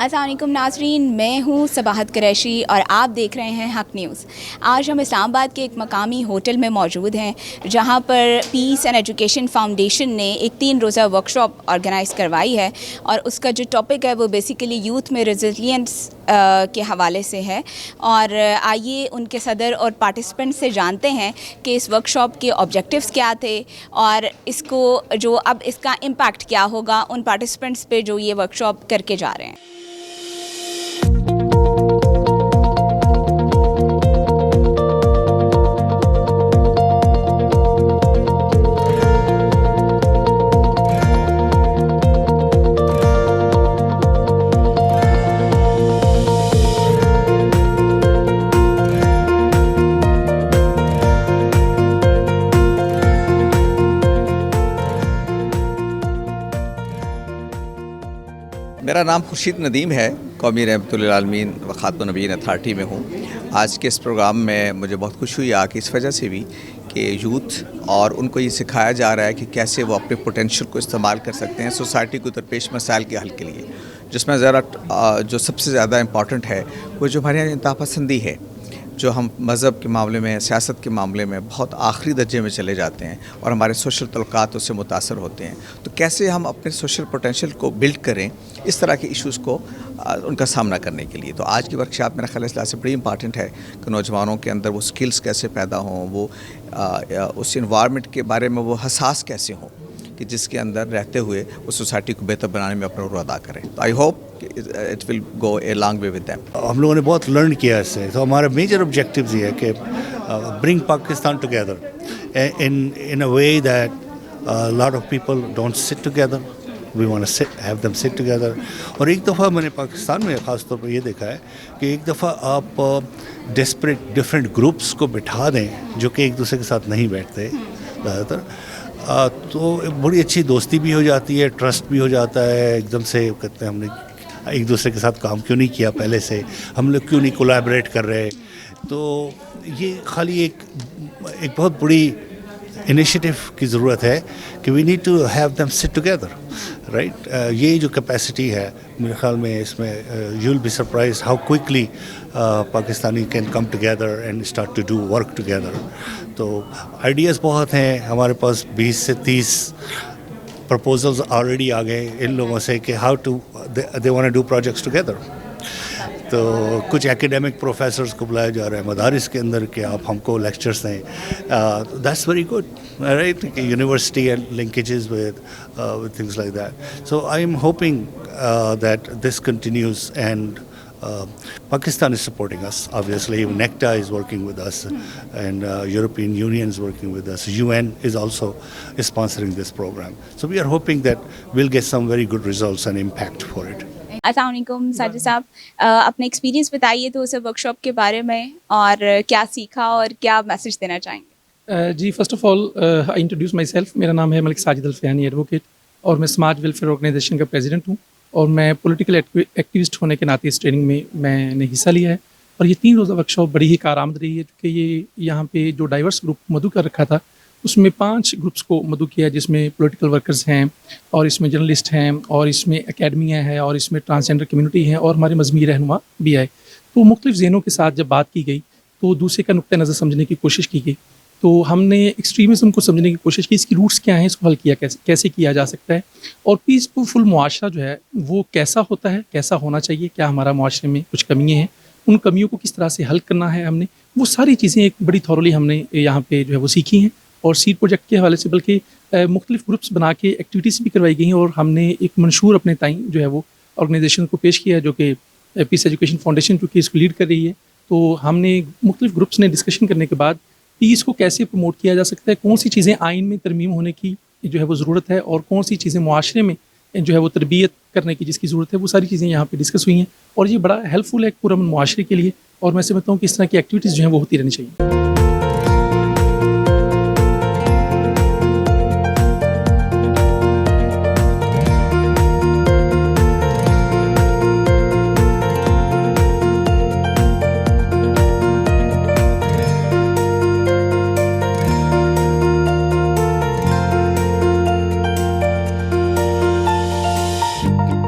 السلام علیکم ناظرین، میں ہوں صباحت قریشی اور آپ دیکھ رہے ہیں حق نیوز۔ آج ہم اسلام آباد کے ایک مقامی ہوٹل میں موجود ہیں جہاں پر پیس اینڈ ایجوکیشن فاؤنڈیشن نے ایک 3 روزہ ورکشاپ آرگنائز کروائی ہے، اور اس کا جو ٹاپک ہے وہ بیسیکلی یوتھ میں ریزیلینس کے حوالے سے ہے۔ اور آئیے ان کے صدر اور پارٹیسپینٹ سے جانتے ہیں کہ اس ورکشاپ کے آبجیکٹیوز کیا تھے اور اس کو جو اب اس کا امپیکٹ کیا ہوگا ان پارٹیسپینٹس پہ جو یہ ورکشاپ کر کے جا رہے ہیں۔ میرا نام خورشید ندیم ہے، قومی رحمۃ للعالمین و خاتم النبیین اتھارٹی میں ہوں۔ آج کے اس پروگرام میں مجھے بہت خوشی ہوئی آ کے اس وجہ سے بھی کہ یوتھ اور ان کو یہ سکھایا جا رہا ہے کہ کیسے وہ اپنے پوٹینشیل کو استعمال کر سکتے ہیں سوسائٹی کو درپیش مسائل کے حل کے لیے، جس میں ذرا جو سب سے زیادہ امپورٹنٹ ہے وہ جو ہمارے یہاں انتہا پسندی ہے، جو ہم مذہب کے معاملے میں، سیاست کے معاملے میں بہت آخری درجے میں چلے جاتے ہیں اور ہمارے سوشل تعلقات اس سے متاثر ہوتے ہیں۔ تو کیسے ہم اپنے سوشل پوٹینشیل کو بلڈ کریں اس طرح کے ایشوز کو ان کا سامنا کرنے کے لیے۔ تو آج کی ورکشاپ میرا خیال ہے اس لحاظ سے بڑی امپارٹنٹ ہے کہ نوجوانوں کے اندر وہ سکلز کیسے پیدا ہوں، وہ اس انوائرمنٹ کے بارے میں وہ حساس کیسے ہوں کہ جس کے اندر رہتے ہوئے وہ سوسائٹی کو بہتر بنانے میں اپنا رول ادا کریں۔ تو I hope it will go a long way with them. ہم لوگوں نے بہت لرن کیا اس سے، تو ہمارا میجر آبجیکٹیوز یہ ہے کہ bring Pakistan together in a way that lot of people don't sit together, we want to have them sit together. اور ایک دفعہ میں نے پاکستان میں خاص طور پر یہ دیکھا ہے کہ ایک دفعہ آپ ڈسپریٹ ڈفرینٹ گروپس کو بٹھا دیں جو کہ ایک دوسرے کے ساتھ نہیں بیٹھتے زیادہ تر، تو بڑی اچھی دوستی بھی ہو جاتی ہے، ٹرسٹ بھی ہو جاتا ہے۔ ایک دم سے کہتے ہیں ہم نے ایک دوسرے کے ساتھ کام کیوں نہیں کیا پہلے سے، ہم لوگ کیوں نہیں کولیبریٹ کر رہے۔ تو یہ خالی ایک بہت بڑی انیشیٹو کی ضرورت ہے کہ we need to have them sit together, right. یہ جو کیپیسٹی ہے میرے خیال میں اس میں you will be surprise how quickly Pakistani can come together and start to do work together. تو آئیڈیاز بہت ہیں ہمارے پاس، 20 سے 30 پرپوزلز آلریڈی آ گئے ان لوگوں سے کہ how to they want to do projects together. تو کچھ ایکیڈیمک پروفیسرز کو بلایا جا رہا ہے مدارس کے اندر کہ آپ ہم کو لیکچرز دیں۔ دیٹس ویری گڈ، رائٹ، کہ university and linkages with things like that. So I am hoping that this continues and Pakistan is supporting us, obviously. NECTA is working with us, and European Union is working with us. UN is also sponsoring this program. So we are hoping that we'll get some very good results and impact for it. السلام علیکم ساجد صاحب، اپنے experience بتائیے تو اسے workshop کے بارے میں، اور کیا سیکھا اور کیا میسج دینا چاہیں گے؟ جی، first of all I introduce myself. میرا نام ہے ملک ساجد الفیانی ایڈوکیٹ، اور میں سماج ویلفیئر آرگنائزیشن کا پریزیڈنٹ ہوں، اور میں پولیٹیکل ایکٹیوسٹ ہونے کے ناطے اس ٹریننگ میں نے حصہ لیا ہے۔ اور یہ 3 روزہ ورکشاپ بڑی ہی کارآمد رہی ہے، کیونکہ یہ یہاں پہ جو ڈائیورس گروپ مدعو کر رکھا تھا اس میں 5 گروپس کو مدعو کیا، جس میں پولیٹیکل ورکرز ہیں، اور اس میں جرنلسٹ ہیں، اور اس میں اکیڈمیا ہے، اور اس میں ٹرانسجینڈر کمیونٹی ہے، اور ہمارے مذہبی رہنما بھی آئے۔ تو مختلف ذہنوں کے ساتھ جب بات کی گئی تو دوسرے کا نقطہ نظر سمجھنے کی کوشش کی گئی۔ تو ہم نے ایکسٹریمزم کو سمجھنے کی کوشش کی، اس کی روٹس کیا ہیں، اس کو حل کیا کیسے کیا جا سکتا ہے، اور پیسفل معاشرہ جو ہے وہ کیسا ہوتا ہے، کیسا ہونا چاہیے، کیا ہمارا معاشرے میں کچھ کمیاں ہیں، ان کمیوں کو کس طرح سے حل کرنا ہے۔ ہم نے وہ ساری چیزیں ایک بڑی تھورلی ہم نے یہاں پہ جو ہے وہ سیکھی ہیں، اور سیڈ پروجیکٹ کے حوالے سے بلکہ مختلف گروپس بنا کے ایکٹیویٹیز بھی کروائی گئی ہیں، اور ہم نے ایک منشور اپنے تائیں جو ہے وہ آرگنائزیشن کو پیش کیا ہے، جو کہ پیس ایجوکیشن فاؤنڈیشن چونکہ اس کو لیڈ کر رہی ہے۔ تو ہم نے مختلف گروپس نے ڈسکشن کرنے کے بعد پیس کو کیسے پروموٹ کیا جا سکتا ہے، کون سی چیزیں آئین میں ترمیم ہونے کی جو ہے وہ ضرورت ہے، اور کون سی چیزیں معاشرے میں جو ہے وہ تربیت کرنے کی جس کی ضرورت ہے، وہ ساری چیزیں یہاں پہ ڈسکس ہوئی ہیں، اور یہ بڑا ہیلپ فل ہے پورا معاشرے کے لیے، اور میں سمجھتا ہوں کہ اس طرح کی ایکٹیویٹیز جو ہیں وہ ہوتی رہنی چاہیے۔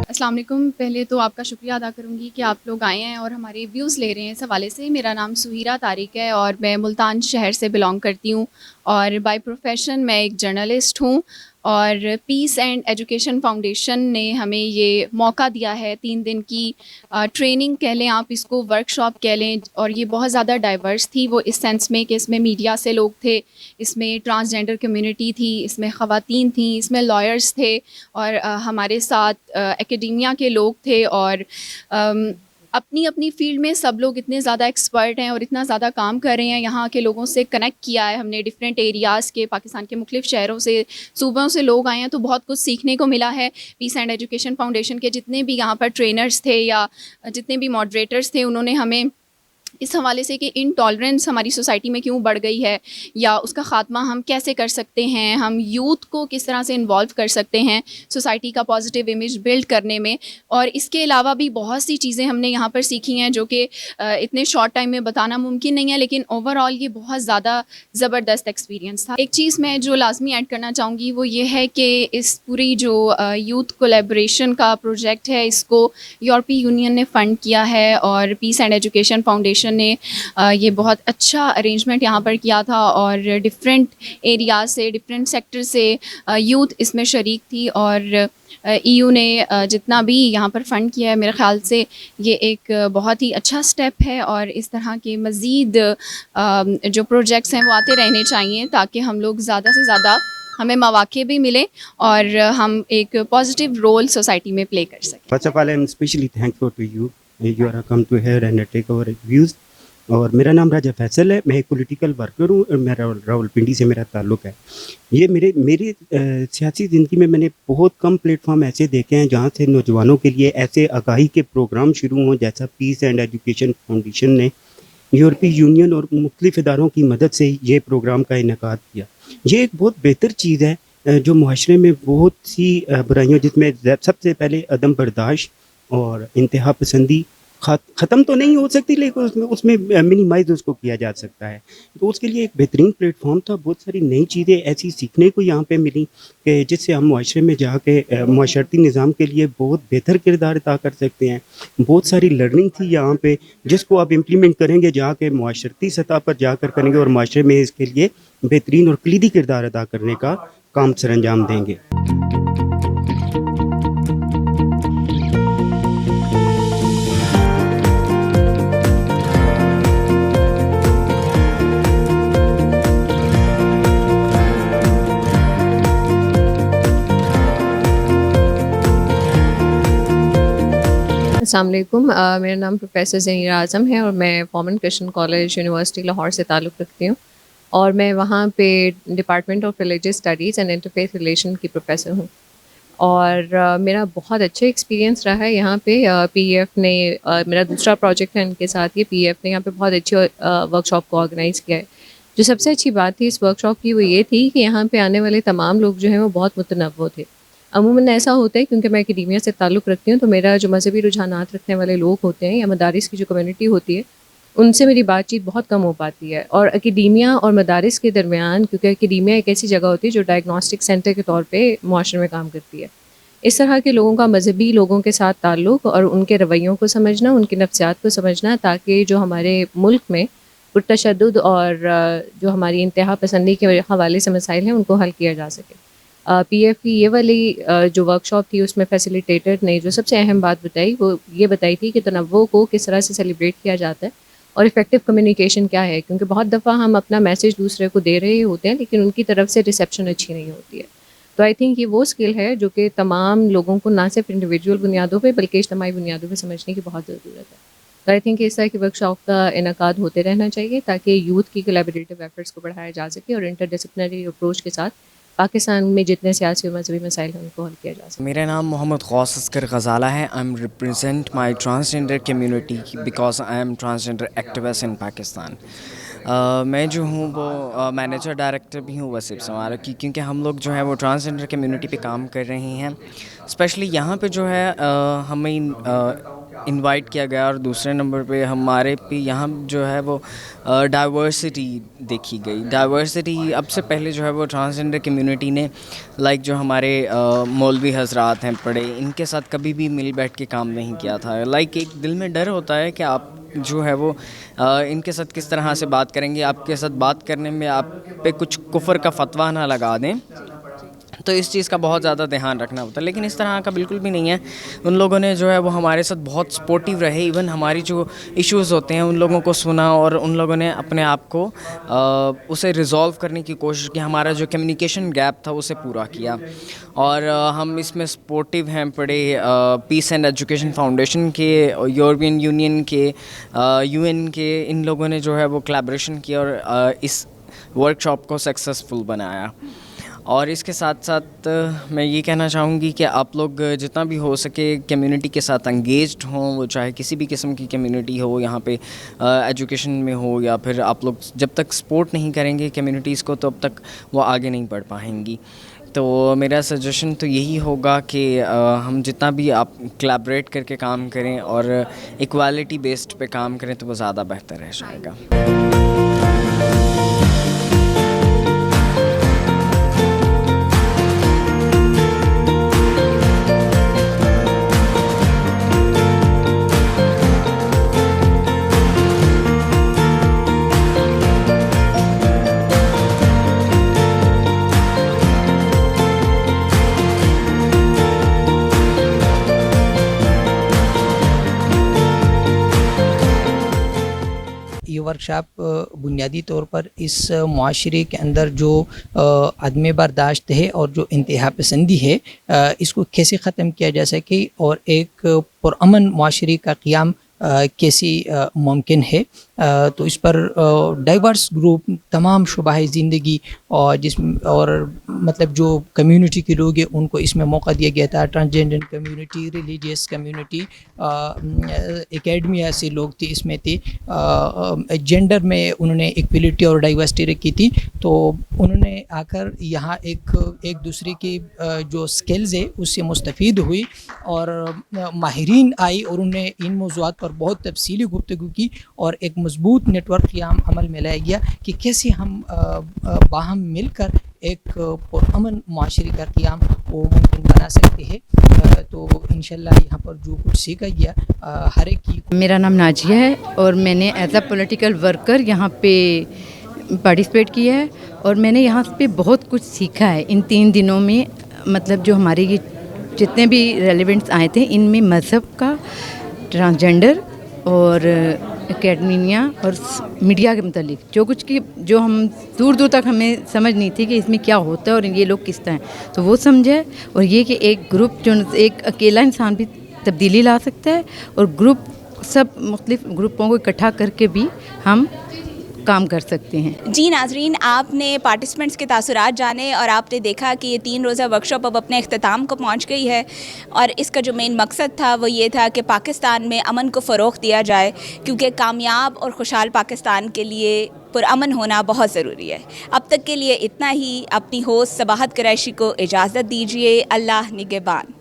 السلام السلام علیکم. پہلے تو آپ کا شکریہ ادا کروں گی کہ آپ لوگ آئے ہیں اور ہمارے ویوز لے رہے ہیں اس حوالے سے. میرا نام سہیرا طارق ہے اور میں ملتان شہر سے بلانگ کرتی ہوں اور بائی پروفیشن میں ایک جرنلسٹ ہوں. اور پیس اینڈ ایجوکیشن فاؤنڈیشن نے ہمیں یہ موقع دیا ہے 3 دن کی ٹریننگ کہہ لیں آپ اس کو, ورک شاپ کہہ لیں. اور یہ بہت زیادہ ڈائیورس تھی وہ اس سینس میں کہ اس میں میڈیا سے لوگ تھے, اس میں ٹرانسجینڈر کمیونٹی تھی, اس میں خواتین تھیں, اس میں لائرس تھے اور ہمارے ساتھ اکیڈیمیا کے لوگ تھے. اور اپنی اپنی فیلڈ میں سب لوگ اتنے زیادہ ایکسپرٹ ہیں اور اتنا زیادہ کام کر رہے ہیں. یہاں کے لوگوں سے کنیکٹ کیا ہے ہم نے, ڈفرینٹ ایریاز کے, پاکستان کے مختلف شہروں سے, صوبوں سے لوگ آئے ہیں, تو بہت کچھ سیکھنے کو ملا ہے. پیس اینڈ ایجوکیشن فاؤنڈیشن کے جتنے بھی یہاں پر ٹرینرز تھے یا جتنے بھی ماڈریٹرز تھے, انہوں نے ہمیں اس حوالے سے کہ انٹالرنس ہماری سوسائٹی میں کیوں بڑھ گئی ہے یا اس کا خاتمہ ہم کیسے کر سکتے ہیں, ہم یوتھ کو کس طرح سے انوالو کر سکتے ہیں سوسائٹی کا پازیٹیو امیج بلڈ کرنے میں. اور اس کے علاوہ بھی بہت سی چیزیں ہم نے یہاں پر سیکھی ہیں جو کہ اتنے شارٹ ٹائم میں بتانا ممکن نہیں ہے, لیکن اوور آل یہ بہت زیادہ زبردست ایکسپیرینس تھا. ایک چیز میں جو لازمی ایڈ کرنا چاہوں گی وہ یہ ہے کہ اس پوری جو یوتھ کولیبریشن کا پروجیکٹ ہے اس کو یورپی یونین نے فنڈ کیا ہے اور پیس اینڈ ایجوکیشن فاؤنڈیشن نے یہ بہت اچھا ارینجمنٹ یہاں پر کیا تھا. اور ڈفرینٹ ایریاز سے, ڈفرینٹ سیکٹر سے یوتھ اس میں شریک تھی. اور ای یو نے جتنا بھی یہاں پر فنڈ کیا ہے میرے خیال سے یہ ایک بہت ہی اچھا سٹیپ ہے, اور اس طرح کے مزید جو پروجیکٹس ہیں وہ آتے رہنے چاہیے تاکہ ہم لوگ زیادہ سے زیادہ ہمیں مواقع بھی ملیں اور ہم ایک پازیٹیو رول سوسائٹی میں پلے کر سکیں. First of all, I am especially thankful to you. You are come to here and take our views. اور میرا نام راجہ فیصل ہے, میں ایک پولیٹیکل ورکر ہوں اور میرا راولپنڈی سے میرا تعلق ہے. یہ میری سیاسی زندگی میں نے بہت کم پلیٹ فارم ایسے دیکھے ہیں جہاں سے نوجوانوں کے لیے ایسے آگاہی کے پروگرام شروع ہوں جیسا پیس اینڈ ایجوکیشن فاؤنڈیشن نے یورپی یونین اور مختلف اداروں کی مدد سے یہ پروگرام کا انعقاد کیا. یہ ایک بہت بہتر چیز ہے جو معاشرے میں بہت سی برائیوں, جس میں سب سے پہلے عدم برداشت اور انتہا پسندی ختم تو نہیں ہو سکتی لیکن اس میں منیمائز اس کو کیا جا سکتا ہے. تو اس کے لیے ایک بہترین پلیٹ فارم تھا. بہت ساری نئی چیزیں ایسی سیکھنے کو یہاں پہ ملی کہ جس سے ہم معاشرے میں جا کے معاشرتی نظام کے لیے بہت بہتر کردار ادا کر سکتے ہیں. بہت ساری لرننگ تھی یہاں پہ جس کو آپ امپلیمنٹ کریں گے جا کے معاشرتی سطح پر جا کر کریں گے اور معاشرے میں اس کے لیے بہترین اور کلیدی کردار ادا کرنے کا کام سر انجام دیں گے. السلام علیکم. میرا نام پروفیسر زینیر اعظم ہے اور میں فارمن کرسچن کالج یونیورسٹی لاہور سے تعلق رکھتی ہوں اور میں وہاں پہ department of religious studies and interfaith relation کی پروفیسر ہوں. اور میرا بہت اچھا ایکسپیرینس رہا ہے یہاں پہ. پی ایف نے میرا دوسرا پروجیکٹ ہے ان کے ساتھ, یہ پی ایف نے یہاں پہ بہت اچھی ورک شاپ کو آرگنائز کیا ہے. جو سب سے اچھی بات تھی اس ورک شاپ کی وہ یہ تھی کہ یہاں پہ آنے والے تمام لوگ جو ہیں وہ بہت متنوع تھے. عموماً ایسا ہوتا ہے کیونکہ میں اکیڈیمیا سے تعلق رکھتی ہوں تو میرا جو مذہبی رجحانات رکھنے والے لوگ ہوتے ہیں یا مدارس کی جو کمیونٹی ہوتی ہے ان سے میری بات چیت بہت کم ہو پاتی ہے. اور اکیڈیمیا اور مدارس کے درمیان, کیونکہ اکیڈیمیا ایک ایسی جگہ ہوتی ہے جو ڈائگنوسٹک سینٹر کے طور پہ معاشرے میں کام کرتی ہے, اس طرح کے لوگوں کا مذہبی لوگوں کے ساتھ تعلق اور ان کے رویوں کو سمجھنا, ان کے نفسیات کو سمجھنا, تاکہ جو ہمارے ملک میں پرتشدد اور جو ہماری انتہا پسندی کے حوالے سے مسائل ہیں ان کو حل کیا جا سکے. پی ایف کی یہ والی جو ورک شاپ تھی اس میں فیسیلیٹیٹر نے جو سب سے اہم بات بتائی وہ یہ بتائی تھی کہ تنوع کو کس طرح سے سیلیبریٹ کیا جاتا ہے اور افیکٹو کمیونیکیشن کیا ہے, کیونکہ بہت دفعہ ہم اپنا میسیج دوسرے کو دے رہے ہوتے ہیں لیکن ان کی طرف سے ریسیپشن اچھی نہیں ہوتی ہے. تو آئی تھنک یہ وہ اسکل ہے جو کہ تمام لوگوں کو نہ صرف انڈیویجول بنیادوں پہ بلکہ اجتماعی بنیادوں پہ سمجھنے کی بہت ضرورت ہے. تو آئی تھنک اس طرح کی ورک شاپ کا انعقاد ہوتے رہنا چاہیے تاکہ یوتھ کی کولیبریٹیو ایفرٹس کو بڑھایا جا سکے اور انٹر ڈسپلنری اپروچ کے ساتھ پاکستان میں جتنے سیاسی اور مذہبی مسائل ہیں ان کو حل کیا جا سکے. میرا نام محمد غوث اصغر غزالہ ہے. I am represent my transgender community because I am transgender activist in Pakistan. میں جو ہوں وہ مینیجر ڈائریکٹر بھی ہوں وسیب سمارا کی, کیونکہ ہم لوگ جو ہے وہ ٹرانسجینڈر کمیونٹی پہ کام کر رہے ہیں. اسپیشلی یہاں پہ جو ہے ہمیں انوائٹ کیا گیا, اور دوسرے نمبر پہ ہمارے پہ یہاں جو ہے وہ ڈائیورسٹی دیکھی گئی. ڈائیورسٹی اب سے پہلے جو ہے وہ ٹرانسجنڈر کمیونٹی نے لائک جو ہمارے مولوی حضرات ہیں پڑھے, ان کے ساتھ کبھی بھی مل بیٹھ کے کام نہیں کیا تھا. لائک ایک دل میں ڈر ہوتا ہے کہ آپ جو ہے وہ ان کے ساتھ کس طرح سے بات کریں گے, آپ کے ساتھ بات کرنے میں آپ پہ کچھ کفر کا فتویٰ نہ لگا دیں, تو اس چیز کا بہت زیادہ دھیان رکھنا ہوتا ہے. لیکن اس طرح کا بالکل بھی نہیں ہے. ان لوگوں نے جو ہے وہ ہمارے ساتھ بہت سپورٹیو رہے, ایون ہماری جو ایشوز ہوتے ہیں ان لوگوں کو سنا, اور ان لوگوں نے اپنے آپ کو اسے ریزولو کرنے کی کوشش کی. ہمارا جو کمیونیکیشن گیپ تھا اسے پورا کیا, اور ہم اس میں سپورٹیو ہیں پڑے پیس اینڈ ایجوکیشن فاؤنڈیشن کے, یورپین یونین کے, UN کے. ان لوگوں نے جو ہے وہ کلیبریشن کیا اور اس ورک شاپ کو سکسیزفل بنایا. اور اس کے ساتھ ساتھ میں یہ کہنا چاہوں گی کہ آپ لوگ جتنا بھی ہو سکے کمیونٹی کے ساتھ انگیجڈ ہوں, وہ چاہے کسی بھی قسم کی کمیونٹی ہو, یہاں پہ ایجوکیشن میں ہو, یا پھر آپ لوگ جب تک سپورٹ نہیں کریں گے کمیونٹیز کو تب تک وہ آگے نہیں بڑھ پائیں گی. تو میرا سجیشن تو یہی ہوگا کہ ہم جتنا بھی آپ کلیبریٹ کر کے کام کریں اور ایکوالٹی بیسڈ پہ کام کریں تو وہ زیادہ بہتر رہ جائے گا. یہ ورکشاپ بنیادی طور پر اس معاشرے کے اندر جو عدم برداشت ہے اور جو انتہا پسندی ہے اس کو کیسے ختم کیا جا سکے, اور ایک پرامن معاشرے کا قیام کیسی ممکن ہے. تو اس پر ڈائیورس گروپ تمام شعبہ زندگی اور مطلب جو کمیونٹی کے لوگ ہیں ان کو اس میں موقع دیا گیا تھا. Transgender community, religious community, academia سے لوگ تھے اس میں تھے. جینڈر میں انہوں نے ایکویلٹی اور ڈائیورسٹی رکھی تھی. تو انہوں نے آ کر یہاں ایک دوسرے کے جو سکلز ہے اس سے مستفید ہوئی, اور ماہرین آئی اور انہوں نے ان موضوعات پر بہت تفصیلی گفتگو کی, اور ایک مضبوط نیٹ ورک قیام عمل میں لایا گیا کہ کیسے ہم باہم مل کر ایک پرامن معاشرے کا قیام وہ ممکن بنا سکتے ہیں. تو انشاءاللہ یہاں پر جو کچھ سیکھا گیا ہر ایک کی. میرا نام ناجیہ ہے اور میں نے ایز اے پولیٹیکل ورکر یہاں پہ پارٹیسپیٹ کیا ہے, اور میں نے یہاں پہ بہت کچھ سیکھا ہے ان 3 دنوں میں. مطلب جو ہمارے یہ جتنے بھی ریلیونٹس آئے تھے ان میں مذہب کا, ٹرانسجینڈر اور اکیڈمیا اور میڈیا کے متعلق جو کچھ کی جو ہم دور دور تک ہمیں سمجھ نہیں تھی کہ اس میں کیا ہوتا ہے اور یہ لوگ کس طرح ہیں, تو وہ سمجھے. اور یہ کہ ایک گروپ جو ایک اکیلا انسان بھی تبدیلی لا سکتا ہے, اور گروپ سب مختلف گروپوں کو اکٹھا کر کے بھی ہم کام کر سکتے ہیں. جی ناظرین, آپ نے پارٹیسپینٹس کے تاثرات جانے اور آپ نے دیکھا کہ یہ 3 روزہ ورکشاپ اب اپنے اختتام کو پہنچ گئی ہے, اور اس کا جو مین مقصد تھا وہ یہ تھا کہ پاکستان میں امن کو فروغ دیا جائے, کیونکہ کامیاب اور خوشحال پاکستان کے لیے پرامن ہونا بہت ضروری ہے. اب تک کے لیے اتنا ہی. اپنی ہوسٹ صباحت قریشی کو اجازت دیجیے. اللہ نگہبان.